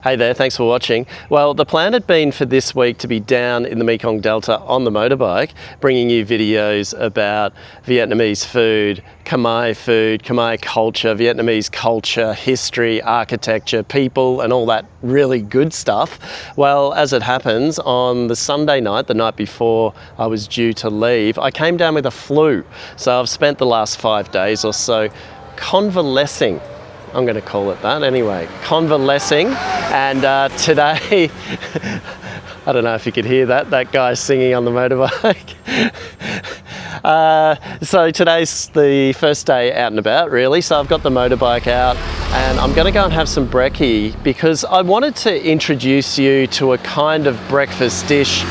Hey there, thanks for watching. Well, the plan had been for this week to be down in the Mekong Delta on the motorbike, bringing you videos about Vietnamese food, Khmer culture, Vietnamese culture, history, architecture, people, and all that really good stuff. Well, as it happens, on the Sunday night, the night before I was due to leave, I came down with a flu. So I've spent the last 5 days or so convalescing. I'm going to call it that anyway, convalescing. And today, I don't know if you could hear that guy singing on the motorbike. So today's the first day out and about, really. So I've got the motorbike out and I'm going to go and have some brekkie because I wanted to introduce you to a kind of breakfast dish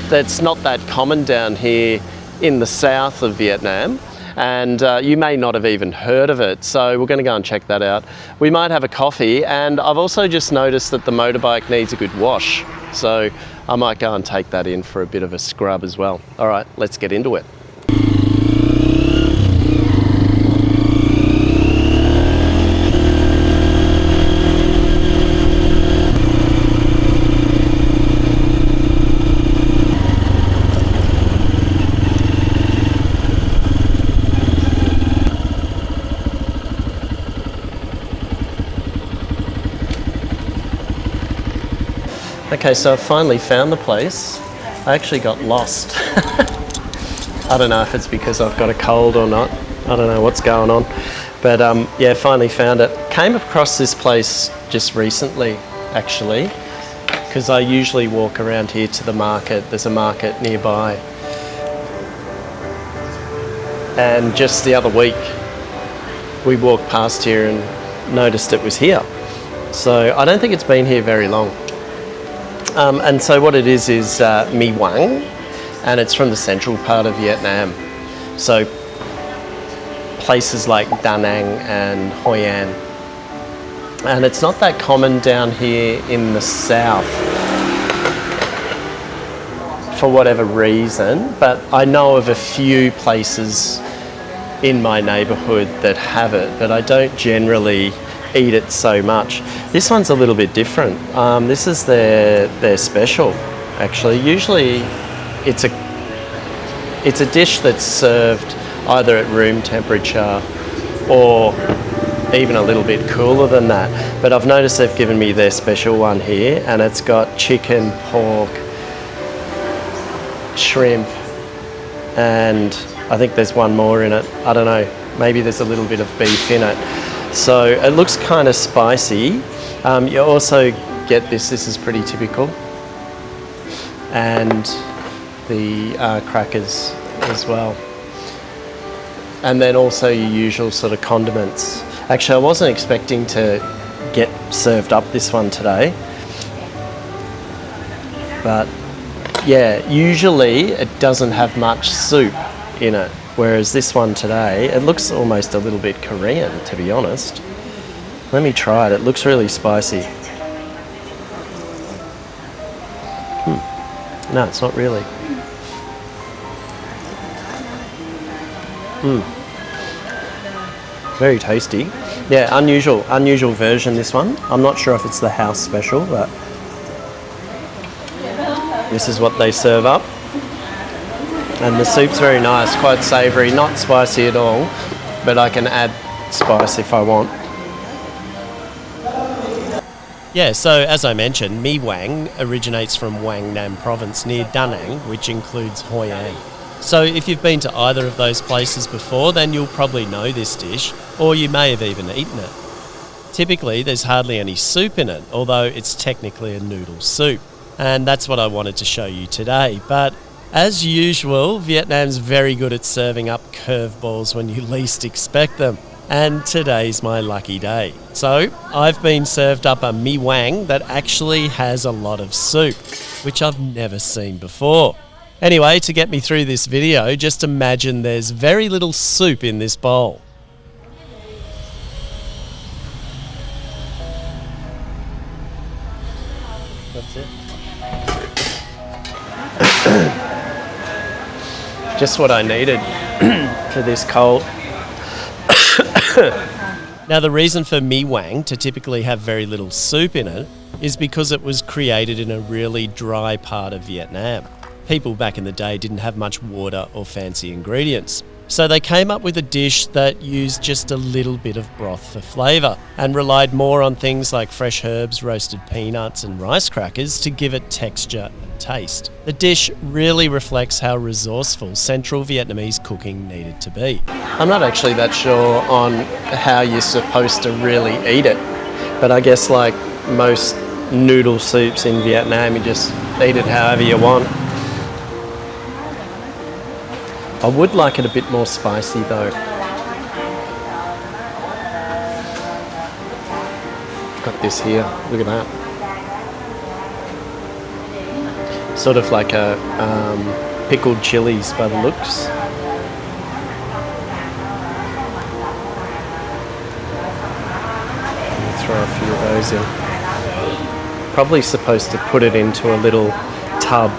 that's not that common down here in the south of Vietnam. And you may not have even heard of it, so we're going to go and check that out. We might have a coffee, and I've also just noticed that the motorbike needs a good wash, so I might go and take that in for a bit of a scrub as well. All right, let's get into it. Okay, so I've finally found the place. I actually got lost. I don't know if it's because I've got a cold or not. I don't know what's going on. But yeah, finally found it. Came across this place just recently, actually, because I usually walk around here to the market. There's a market nearby. And just the other week, we walked past here and noticed it was here. So I don't think it's been here very long. And so what it is Mì Quảng, and it's from the central part of Vietnam. So places like Da Nang and Hoi An. And it's not that common down here in the south for whatever reason, but I know of a few places in my neighbourhood that have it, but I don't generally eat it so much. This one's a little bit different. This is their special, actually. Usually it's a dish that's served either at room temperature or even a little bit cooler than that. But I've noticed they've given me their special one here, and it's got chicken, pork, shrimp, and I think there's one more in it. I don't know, maybe there's a little bit of beef in it. So it looks kind of spicy. You also get this is pretty typical. And the crackers as well. And then also your usual sort of condiments. Actually, I wasn't expecting to get served up this one today. But yeah, usually it doesn't have much soup in it. Whereas this one today, it looks almost a little bit Korean, to be honest. Let me try it. It looks really spicy. No, it's not really. Very tasty. Yeah, unusual version, this one. I'm not sure if it's the house special, but this is what they serve up. And the soup's very nice, quite savoury, not spicy at all, but I can add spice if I want. Yeah, so as I mentioned, Mì Quảng originates from Quảng Nam province near Da Nang, which includes Hoi An. So if you've been to either of those places before, then you'll probably know this dish, or you may have even eaten it. Typically, there's hardly any soup in it, although it's technically a noodle soup. And that's what I wanted to show you today, but as usual, Vietnam's very good at serving up curveballs when you least expect them. And today's my lucky day. So I've been served up a Mì Quảng that actually has a lot of soup, which I've never seen before. Anyway, to get me through this video, just imagine there's very little soup in this bowl. That's it. Just what I needed for this cold. Now, the reason for Mì Quảng to typically have very little soup in it is because it was created in a really dry part of Vietnam. People back in the day didn't have much water or fancy ingredients. So they came up with a dish that used just a little bit of broth for flavour and relied more on things like fresh herbs, roasted peanuts and rice crackers to give it texture and taste. The dish really reflects how resourceful Central Vietnamese cooking needed to be. I'm not actually that sure on how you're supposed to really eat it, but I guess like most noodle soups in Vietnam, you just eat it however you want. I would like it a bit more spicy though. Got this here, look at that. Sort of like a pickled chilies by the looks. Throw a few of those in. Probably supposed to put it into a little tub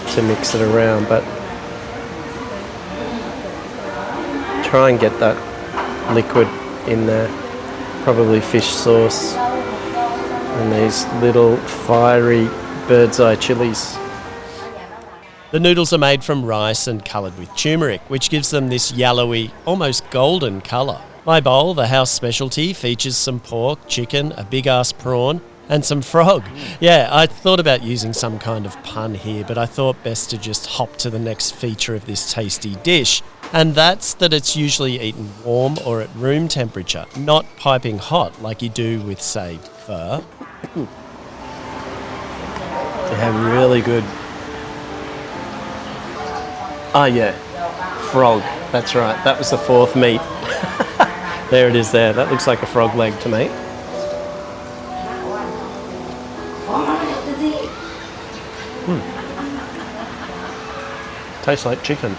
to mix it around, but try and get that liquid in there. Probably fish sauce and these little fiery bird's eye chilies. The noodles are made from rice and coloured with turmeric, which gives them this yellowy, almost golden colour. My bowl, the house specialty, features some pork, chicken, a big ass prawn and some frog. Yeah, I thought about using some kind of pun here, but I thought best to just hop to the next feature of this tasty dish. And that's that it's usually eaten warm or at room temperature, not piping hot like you do with, say, pho. Yeah, really good. Oh yeah, frog, that's right, that was the fourth meat. There it is there, that looks like a frog leg to me. Tastes like chicken.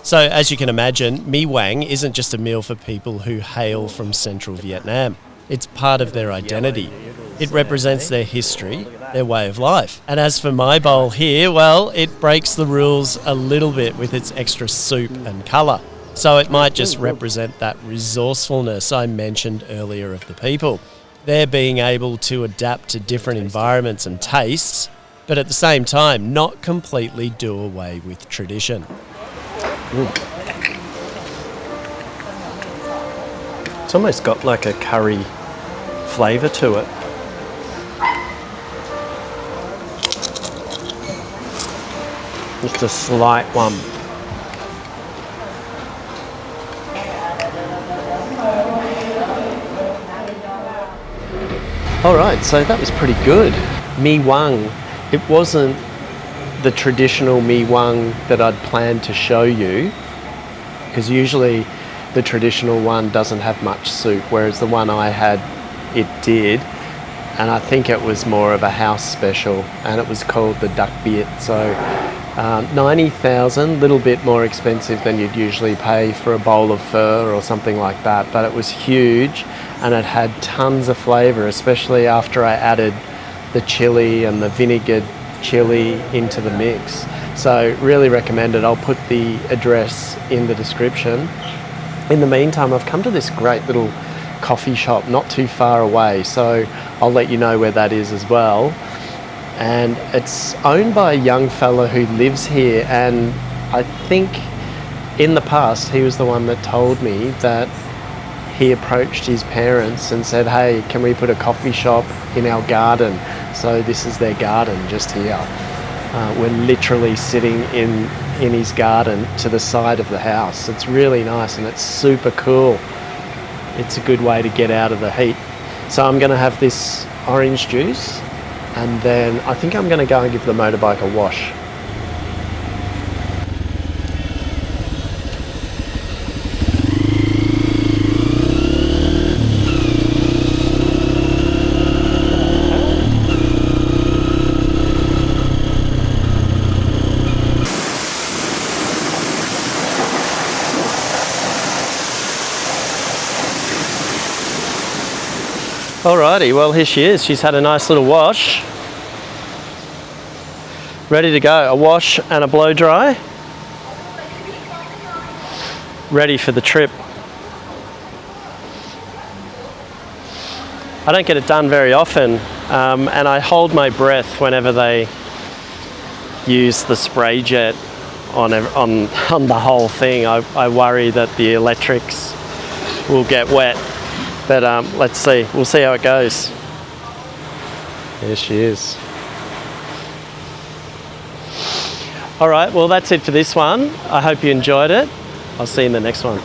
So, as you can imagine, Mì Quảng isn't just a meal for people who hail from central Vietnam. It's part of their identity. It represents their history, their way of life. And as for my bowl here, well, it breaks the rules a little bit with its extra soup and colour. So it might just represent that resourcefulness I mentioned earlier of the people. They're being able to adapt to different environments and tastes, but at the same time, not completely do away with tradition. It's almost got like a curry flavour to it. Just a slight one. Alright, so that was pretty good. Mì Quảng, it wasn't the traditional Mì Quảng that I'd planned to show you, because usually the traditional one doesn't have much soup, whereas the one I had, it did. And I think it was more of a house special, and it was called the duck bit. So 90,000, little bit more expensive than you'd usually pay for a bowl of pho or something like that, but it was huge and it had tons of flavour, especially after I added the chili and the vinegared chili into the mix. So really recommend it. I'll put the address in the description. In the meantime, I've come to this great little coffee shop not too far away, so I'll let you know where that is as well. And it's owned by a young fella who lives here, and I think in the past he was the one that told me that he approached his parents and said, hey, can we put a coffee shop in our garden? So this is their garden just here. We're literally sitting in his garden to the side of the house. It's really nice and it's super cool. It's a good way to get out of the heat. So I'm going to have this orange juice, and then I think I'm going to go and give the motorbike a wash. Alrighty, well here she is. She's had a nice little wash. Ready to go. A wash and a blow dry. Ready for the trip. I don't get it done very often, and I hold my breath whenever they use the spray jet on the whole thing. I worry that the electrics will get wet, but let's see. We'll see how it goes. There she is. All right, well, that's it for this one. I hope you enjoyed it. I'll see you in the next one.